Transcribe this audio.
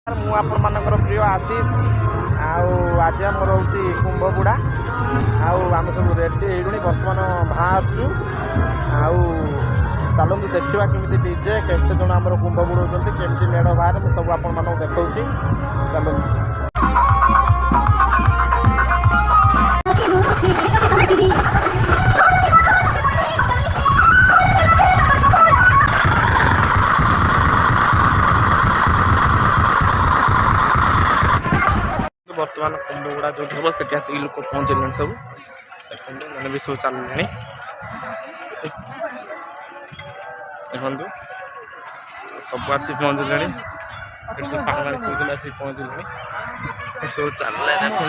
ମୁଁ ଆପଣମାନଙ୍କର ପ୍ରିୟ ଆଶିଷ आज आमर हूँ कुंभबुड़ा आम सब रेडी होगुणी बर्तमान बाहरचु चलतु देखा केमी डीजे केते जन आम कुंभबुड़ा केमी मेढ़ बाहर मुझे सब आपण देखा चलतु बर्तमान कुंभबुड़ा जो हम से आसिक लोक पहुँचले सब देखते मैंने भी सब चलने देखु सब आसी पहुँचले सब पानी आसी पहुँचले सब चल देखो